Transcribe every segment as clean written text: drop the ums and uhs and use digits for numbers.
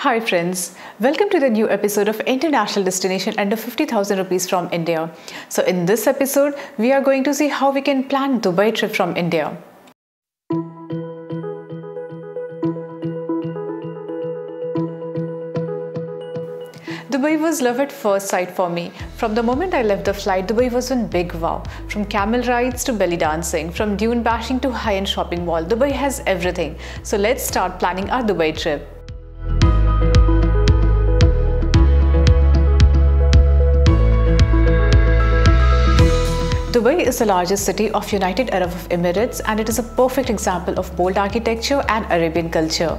Hi friends, welcome to the new episode of International Destination Under 50,000 Rupees from India. So in this episode, we are going to see how we can plan Dubai trip from India. Dubai was love at first sight for me. From the moment I left the flight, Dubai was one big wow. From camel rides to belly dancing, from dune bashing to high-end shopping mall, Dubai has everything. So let's start planning our Dubai trip. Dubai is the largest city of United Arab Emirates and it is a perfect example of bold architecture and Arabian culture.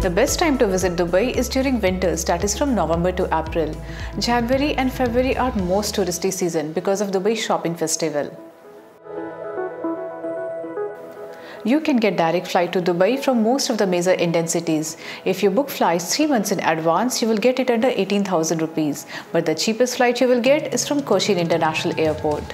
The best time to visit Dubai is during winters, that is from November to April. January and February are most touristy season because of Dubai Shopping Festival. You can get direct flight to Dubai from most of the major Indian cities. If you book flights 3 months in advance, you will get it under 18,000 rupees. But the cheapest flight you will get is from Cochin International Airport.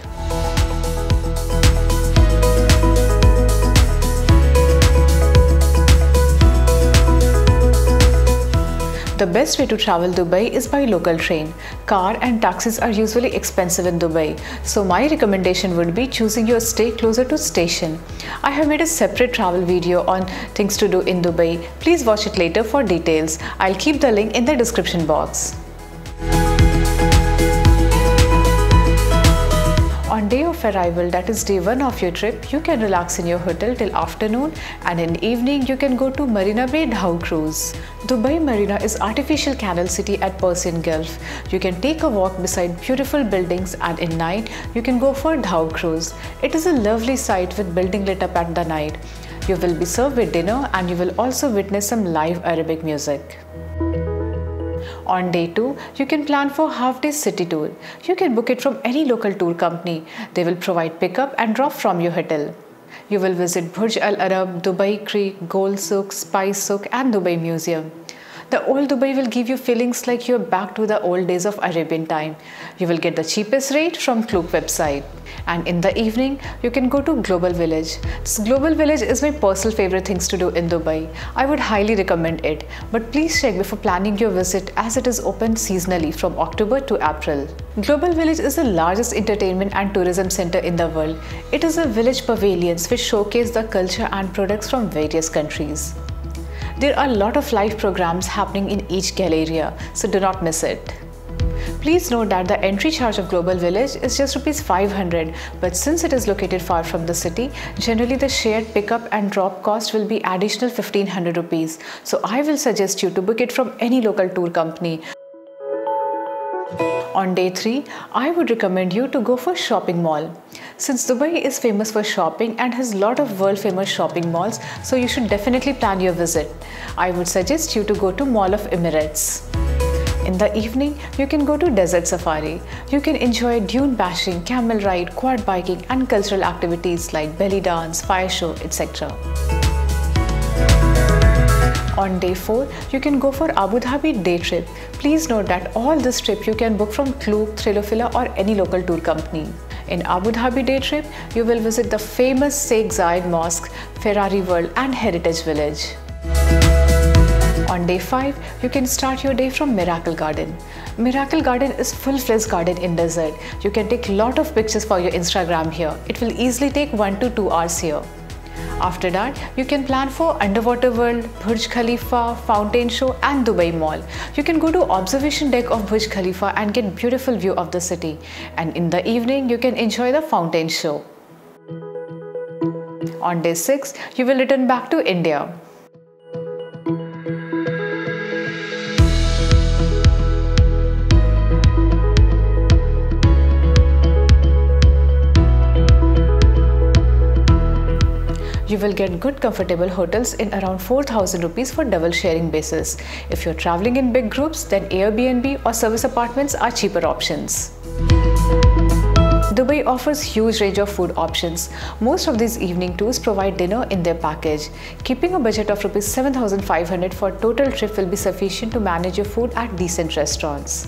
The best way to travel Dubai is by local train. Car and taxis are usually expensive in Dubai, so my recommendation would be choosing your stay closer to station. I have made a separate travel video on things to do in Dubai. Please watch it later for details. I'll keep the link in the description box. On day of arrival, that is day 1 of your trip, you can relax in your hotel till afternoon and in evening you can go to Marina Bay Dhow Cruise. Dubai Marina is artificial canal city at Persian Gulf. You can take a walk beside beautiful buildings and in night you can go for Dhow Cruise. It is a lovely sight with building lit up at the night. You will be served with dinner and you will also witness some live Arabic music. On day 2, you can plan for half-day city tour. You can book it from any local tour company. They will provide pickup and drop from your hotel. You will visit Burj Al Arab, Dubai Creek, Gold Souk, Spice Souk and Dubai Museum. The old Dubai will give you feelings like you're back to the old days of Arabian time. You will get the cheapest rate from Klook website. And in the evening, you can go to Global Village. This Global Village is my personal favorite things to do in Dubai. I would highly recommend it. But please check before planning your visit as it is open seasonally from October to April. Global Village is the largest entertainment and tourism center in the world. It is a village pavilions which showcase the culture and products from various countries. There are a lot of live programs happening in each galleria, so do not miss it. Please note that the entry charge of Global Village is just ₹500, but since it is located far from the city, generally the shared pickup and drop cost will be additional ₹1,500. So I will suggest you to book it from any local tour company. On day 3, I would recommend you to go for shopping mall. Since Dubai is famous for shopping and has a lot of world famous shopping malls, so you should definitely plan your visit. I would suggest you to go to Mall of Emirates. In the evening, you can go to Desert Safari. You can enjoy dune bashing, camel ride, quad biking and cultural activities like belly dance, fire show, etc. On day 4, you can go for Abu Dhabi day trip. Please note that all this trip you can book from Klook, Trilofila or any local tour company. In Abu Dhabi day trip, you will visit the famous Sheikh Zayed Mosque, Ferrari World and Heritage Village. On day 5, you can start your day from Miracle Garden. Miracle Garden is full-fledged garden in desert. You can take lot of pictures for your Instagram here. It will easily take 1 to 2 hours here. After that, you can plan for Underwater World, Burj Khalifa, Fountain Show and Dubai Mall. You can go to observation deck of Burj Khalifa and get beautiful view of the city. And in the evening, you can enjoy the Fountain Show. On day 6, you will return back to India. You will get good comfortable hotels in around 4,000 rupees for double sharing basis. If you're traveling in big groups, then Airbnb or service apartments are cheaper options. Dubai offers huge range of food options. Most of these evening tours provide dinner in their package. Keeping a budget of ₹7,500 for total trip will be sufficient to manage your food at decent restaurants.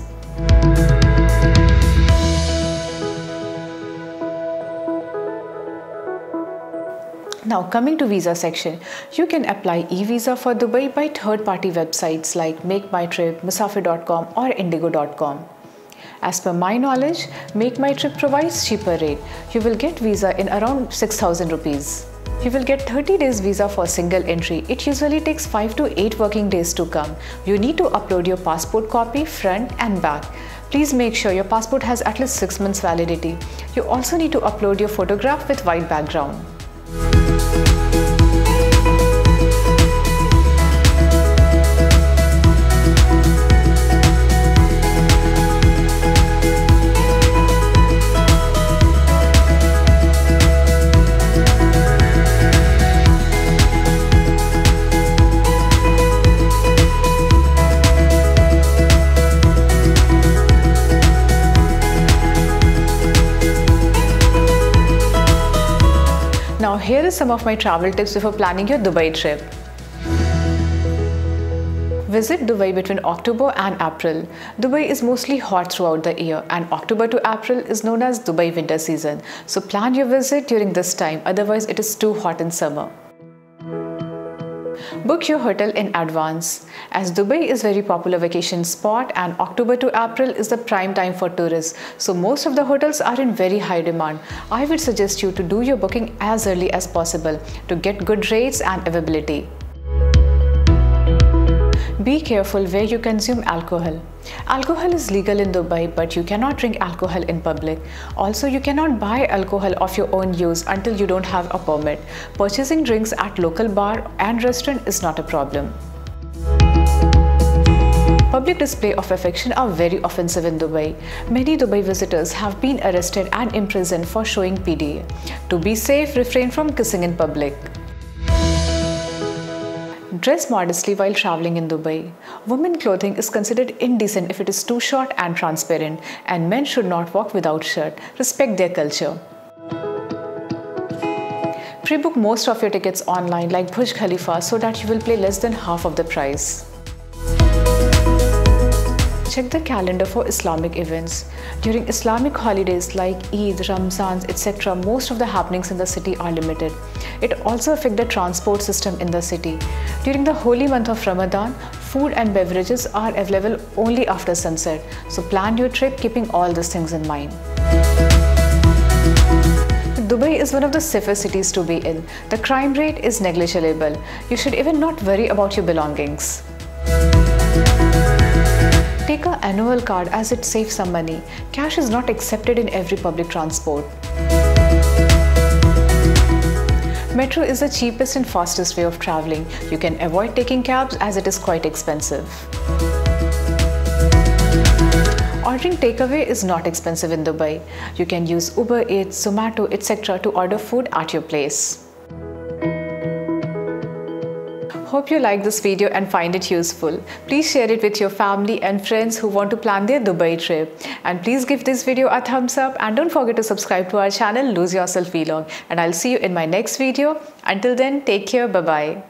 Now coming to visa section, you can apply e-visa for Dubai by third-party websites like MakeMyTrip, Musafir.com or Indigo.com. As per my knowledge, MakeMyTrip provides cheaper rate. You will get visa in around 6,000 rupees. You will get 30 days visa for single entry. It usually takes 5 to 8 working days to come. You need to upload your passport copy front and back. Please make sure your passport has at least 6 months validity. You also need to upload your photograph with white background. Now here is some of my travel tips before planning your Dubai trip. Visit Dubai between October and April. Dubai is mostly hot throughout the year and October to April is known as Dubai winter season. So plan your visit during this time, otherwise it is too hot in summer. Book your hotel in advance. As Dubai is a very popular vacation spot and October to April is the prime time for tourists, so most of the hotels are in very high demand. I would suggest you to do your booking as early as possible to get good rates and availability. Be careful where you consume alcohol. Alcohol is legal in Dubai, but you cannot drink alcohol in public. Also, you cannot buy alcohol of your own use until you don't have a permit. Purchasing drinks at local bar and restaurant is not a problem. Public display of affection are very offensive in Dubai. Many Dubai visitors have been arrested and imprisoned for showing PDA. To be safe, refrain from kissing in public. Dress modestly while traveling in Dubai. Women clothing is considered indecent if it is too short and transparent, and men should not walk without shirt. Respect their culture. Pre-book most of your tickets online like Burj Khalifa so that you will pay less than half of the price. Check the calendar for Islamic events. During Islamic holidays like Eid, Ramzan, etc., most of the happenings in the city are limited. It also affects the transport system in the city. During the holy month of Ramadan, food and beverages are available only after sunset. So plan your trip keeping all these things in mind. Dubai is one of the safest cities to be in. The crime rate is negligible. You should even not worry about your belongings. Take an annual card as it saves some money. Cash is not accepted in every public transport. Metro is the cheapest and fastest way of traveling. You can avoid taking cabs as it is quite expensive. Ordering takeaway is not expensive in Dubai. You can use Uber Eats, Zomato, etc. to order food at your place. Hope you like this video and find it useful. Please share it with your family and friends who want to plan their Dubai trip. And please give this video a thumbs up and don't forget to subscribe to our channel Lose Yourself Vlog. And I'll see you in my next video. Until then, take care. Bye-bye.